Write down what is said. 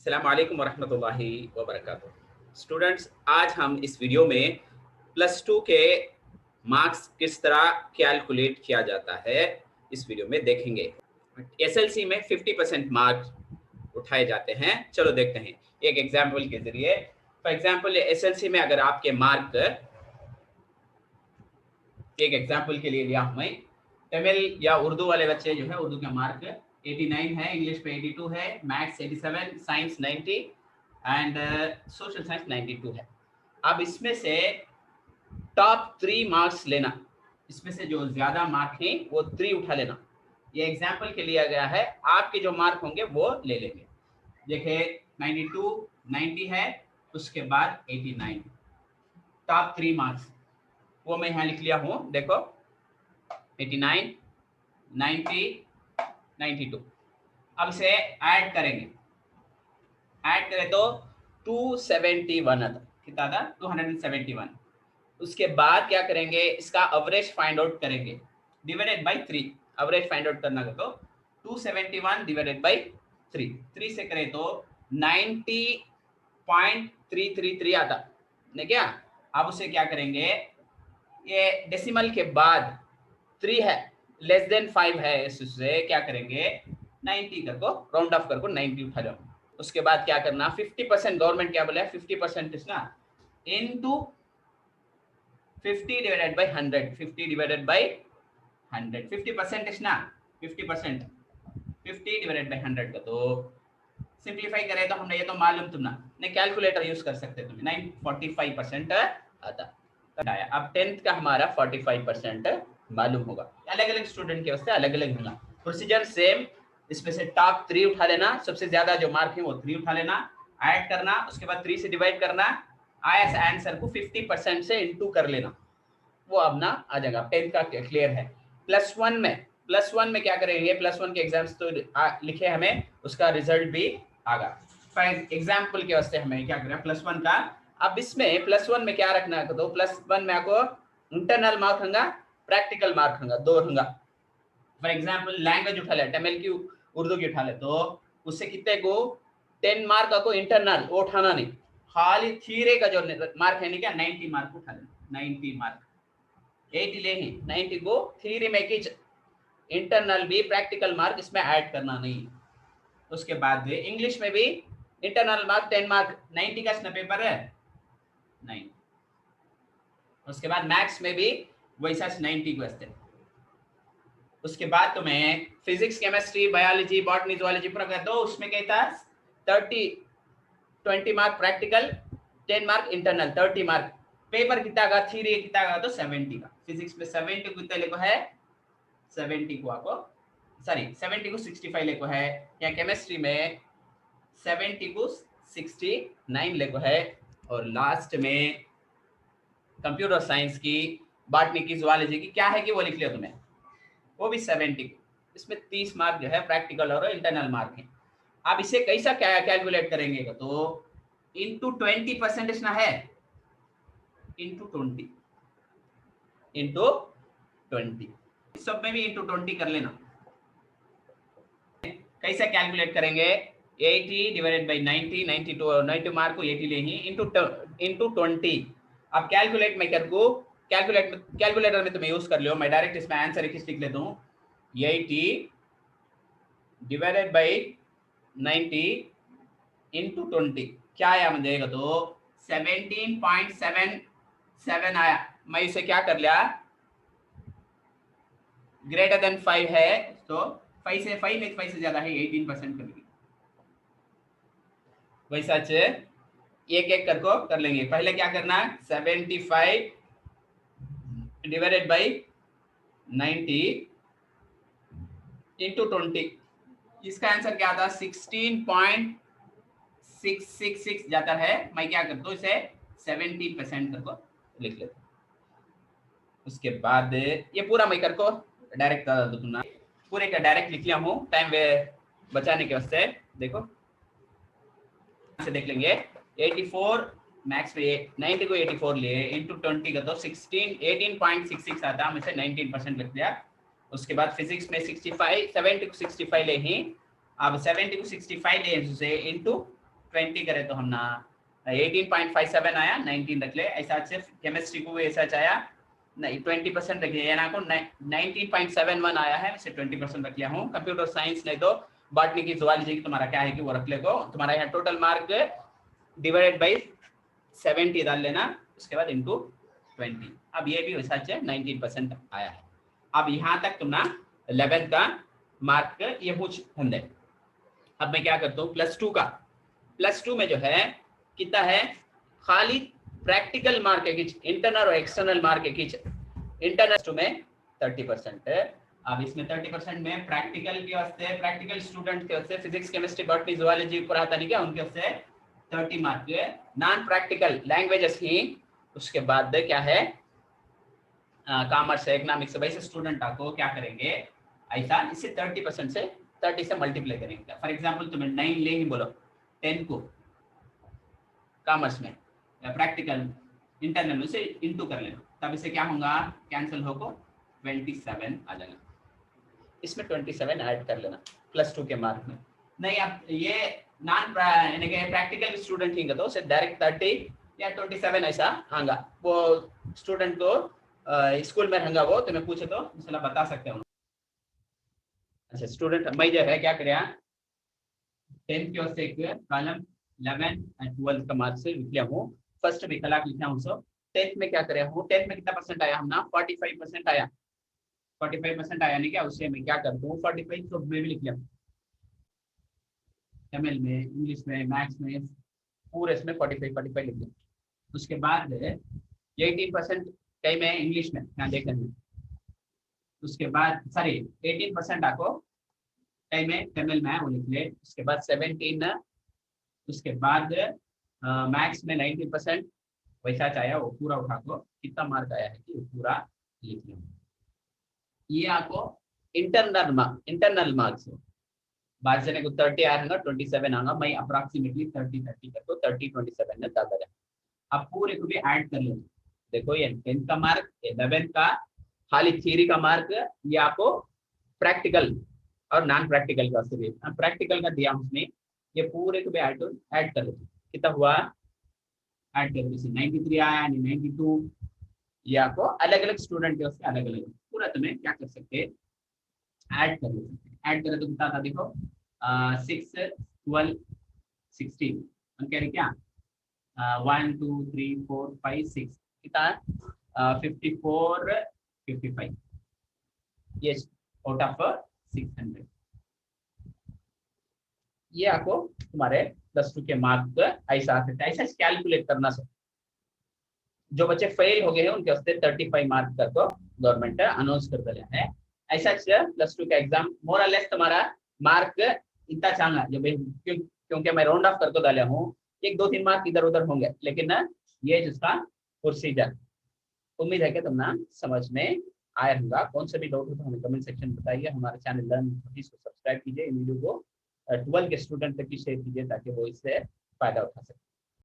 अस्सलाम वालेकुम वरहमतुल्लाहि वबरकातुहू। स्टूडेंट्स, आज हम इस वीडियो में प्लस टू के मार्क्स किस तरह कैलकुलेट किया जाता है इस वीडियो में देखेंगे। एसएलसी में 50% मार्क्स उठाए जाते हैं। चलो देखते हैं एक एग्जाम्पल के जरिए। फॉर एग्जाम्पल एसएलसी में अगर आपके मार्क, एक एग्जाम्पल के लिए लिया हमें, तमिल या उर्दू वाले बच्चे जो है उर्दू का मार्क 89 है, इंग्लिश पे 82 है, maths 87, science 90 and social science 92 है। अब इसमें से टॉप 3 मार्क्स लेना, इसमें से जो ज्यादा मार्क हैं वो 3 उठा लेना। ये एग्जाम्पल के लिया गया है, आपके जो मार्क होंगे वो ले लेंगे। देखिए 92, 90 है, उसके बाद 89, टॉप 3 मार्क्स वो मैं यहाँ लिख लिया हूँ। देखो 89, 90, 92। अब इसे ऐड करेंगे, ऐड करें तो 271 आता। कितना था? 271। उसके बाद क्या करेंगे, इसका एवरेज फाइंड आउट करेंगे, divided by 3। Average find out करना तो 271 डिवाइडेड बाय 3, 3 से करें तो 90.333 आता नहीं क्या। अब उसे क्या करेंगे, ये डेसिमल के बाद 3 है, लेस देन 5 है, इससे क्या करेंगे 90 को राउंड ऑफ करके 90 उठा लो। उसके बाद क्या करना, 50% गवर्नमेंट क्या बोला है, 50% इज ना into 50 divided by 100, 50 divided by 100, 50% is ना 50%, 50 डिवाइडेड बाय 100 का तो सिंप्लीफाई करें तो हमने ये तो मालूम तुम ना नहीं, कैलकुलेटर यूज कर सकते तुम। 945% आता। अब 10th का हमारा 45% मालूम होगा। अलग अलग स्टूडेंट के वास्ते अलग अलग होगा प्रोसीजर सेम। इसमें से टॉप 3 उठा लेना, सबसे ज्यादा जो मार्क है वो 3 उठा लेना, ऐड करना, उसके बाद 3 से डिवाइड करना, आया आंसर को 50% से इनटू कर लेना, वो अब ना आ जाएगा। 10th का क्लियर है। प्लस वन में क्या करेंगे, प्लस वन के एग्जाम्स तो लिखे हमें, उसका रिजल्ट भी आगा। फॉर एग्जाम्पल के वास्ते हमें क्या करें प्लस वन का। अब इसमें प्लस वन में क्या रखना है तो प्लस वन में आपको इंटरनल मार्क होगा, प्रैक्टिकल मार्क होगा, 2 होगा। फॉर एग्जाम्पल लैंग्वेज उठा ले, तमिल की उर्दू की उठा ले तो उससे कितने को 10 मार्क को इंटरनल वो उठाना नहीं, खाली थीरे का जो मार्क है नहीं क्या 90 मार्क उठा लेना। 90 मार्क 80 ले ही 90 को थीरी में की इंटरनल भी प्रैक्टिकल मार्क इसमें ऐड करना नहीं। उसके बाद इंग्लिश में भी इंटरनल मार्क 10 मार्क 90 का इसमें पेपर है नहीं। उसके बाद मैथ्स में भी वैसा 90 क्वेश्चन। उसके बाद तुम्हें physics, chemistry, biology, botany, zoology पूरा कर दो, उसमें क्या था 20 mark practical, 10 mark internal, 30 mark. Paper कितना का, थ्योरी कितना का तो 70 का। फिजिक्स में 70 को कितना लिखो है, 70 को आपको सॉरी 70 को 65 लिखो है, या केमिस्ट्री में 70 को 69 लिखो है, और लास्ट में कंप्यूटर साइंस की, बॉटनी की, जूलॉजी की क्या है कि वो लिख लिया तुम्हें, वो भी 70 को। इसमें 30 मार्क जो है प्रैक्टिकल और इंटरनल मार्क है। आप इसे कैसा क्या कैलकुलेट करेंगे तो इंटू 20% ना है, इंटू 20 सब में भी इंटू 20 कर लेना। कैसे कैलकुलेट करेंगे, 80 डिवाइडेड बाई 90, 92 मार्क को 80 ले ही इंटू 20। अब कैलकुलेट में कर को कैलकुलेटर में तुम्हें यूज कर लो, मैं डायरेक्ट इसमें आंसर लिख लेता हूँ। 80 डिवाइडेड बाई 90 इंटू 20 क्या आया मुझे तो 17.77 आया। मैं इसे क्या कर लिया, ग्रेटर देन 5 है तो 5 से 5 में 5 से ज्यादा है 18% कर लेंगे। वैसा एक एक करको कर लेंगे। पहले क्या करना, 75 डिवाइडेड बाई 90 इंटू 20, इसका आंसर क्या आता है 16.666 जाता है। मैं क्या करता हूँ इसे 70% करको लिख लेता हूँ। उसके बाद ये पूरा मैं करको डायरेक्ट दूंगा, पूरे का डायरेक्ट लिख लिया हूँ टाइम बचाने के वास्ते। देखो से देख लेंगे 84 मैक्स पे 90 को 84 लिए इंटू 20 का तो 18.66 आता, मुझे 19% लिख दिया। उसके बाद फिजिक्स में 65 70 को 65 ले ही, अब 70 को 65 ले उसे इंटू 20 करे तो हम ना 18.57 आया, 19 रख ले। ऐसा सिर्फ केमिस्ट्री को ऐसा आया नहीं 20% रख लिया ना को 19.71 आया है, इसे 20% रख लिया हूँ। कंप्यूटर साइंस नहीं तो बॉटनी की जुआलॉजी की तुम्हारा क्या है कि वो रख ले को तुम्हारा यहाँ टोटल मार्क डिवाइडेड बाई 70 डाल लेना, उसके बाद इंटू 20। अब ये भी वैसा 19% आया है। अब यहाँ तक तुम ना 11th का मार्क ये पूछ धंधे। अब मैं क्या करता हूँ प्लस टू में जो है कितना है, खाली प्रैक्टिकल मार्क है, इंटरनल और एक्सटर्नल मार्क है। इंटरनल में 30% है। अब इसमें 30% में प्रैक्टिकल के वास्ते, प्रैक्टिकल स्टूडेंट के वास्ते फिजिक्स केमिस्ट्री बॉटनी जूलॉजी पढ़ाता नहीं क्या, उनके वास्ते 30 मार्क है। नॉन प्रैक्टिकल लैंग्वेजेस ही उसके बाद क्या है कॉमर्स इकोनॉमिक्स वैसे स्टूडेंट आपको क्या करेंगे ऐसा इसे 30% से 30 से मल्टीप्लाई करेंगे। फॉर एग्जांपल तुम्हें 9 ले ही बोलो 10 को कॉमर्स में प्रैक्टिकल इंटरनल से इंटू कर लेना, तब इसे क्या होगा कैंसिल होगा 27 आ जाएगा। इसमें 27 ऐड कर लेना प्लस 2 के मार्क में। नहीं अब ये नॉन प्रैक्टिकल स्टूडेंट ही तो उसे डायरेक्ट 30 या 27 ऐसा आएगा। वो स्टूडेंट को स्कूल में रहेगा वो तुम्हें पूछे तो इंशाल्लाह बता सकते हो। अच्छा स्टूडेंट मैं जो है क्या करे 10 के वास्ते एक कॉलम 11 और 12 का मार्क्स लिख लिया हूँ। फर्स्ट में कला लिखा हूँ। सो 10th में क्या करे हूँ, 10th में कितना परसेंट आया हम ना 45% आया, 45% आया नहीं क्या, उससे मैं क्या करता हूँ 45 तो मैं भी लिख लिया एमएल में, इंग्लिश में, मैथ्स में, पूरे इसमें 45 लिख लिया। उसके बाद 18% कहीं में इंग्लिश में यहाँ देख लेंगे। उसके बाद सॉरी 18% आपको कहीं में एमएल में है वो लिख ले। उसके बाद 17, उसके बाद मैथ्स में 90% वैसा आया वो पूरा उठा को कितना मार्क आया है कि पूरा लिख लिया। ये आपको इंटरनल मार्क्स हो। बाद से को 30 आएगा 27 आएगा, मैं अप्रॉक्सीमेटली 30 करके 30 27 में डाल दिया। अब पूरे को भी ऐड कर लेंगे। देखो ये 10th का मार्क, 11th का खाली थ्योरी का मार्क, ये आपको प्रैक्टिकल और नॉन प्रैक्टिकल का से प्रैक्टिकल का दिया उसने, ये पूरे को भी ऐड कर लेते। कितना हुआ ऐड कर लीजिए 93 आया 92। ये आपको अलग अलग स्टूडेंट के उसके अलग अलग पूरा तुम्हें क्या कर सकते ऐड कर लेते। ऐड करें तो कितना था देखो 6 12 16 कह रहे क्या 1 2 3 4 5 6 कितना 54 55 ये आउट ऑफ 600। ये आपको तुम्हारे +2 के मार्क ऐसा आ सकता है। ऐसा कैलकुलेट करना सर। जो बच्चे फेल हो गए हैं उनके वास्ते 35 मार्क तक को गवर्नमेंट अनाउंस कर दिया है। ऐसा +2 का एग्जाम मोर और लेस तुम्हारा मार्क इतना चाहूंगा जो क्योंकि मैं राउंड ऑफ करके डाला हूँ, 1-2-3 मार्क इधर उधर होंगे, लेकिन ना ये जिसका प्रोसीजर उम्मीद है कि तुम ना समझ में आया होगा। कौन सा भी डाउट हो तो हमें कमेंट सेक्शन में बताइए। हमारे चैनल लर्न को सब्सक्राइब कीजिए, वीडियो को 12 के स्टूडेंट तक की शेयर कीजिए ताकि वो इससे फायदा उठा सके।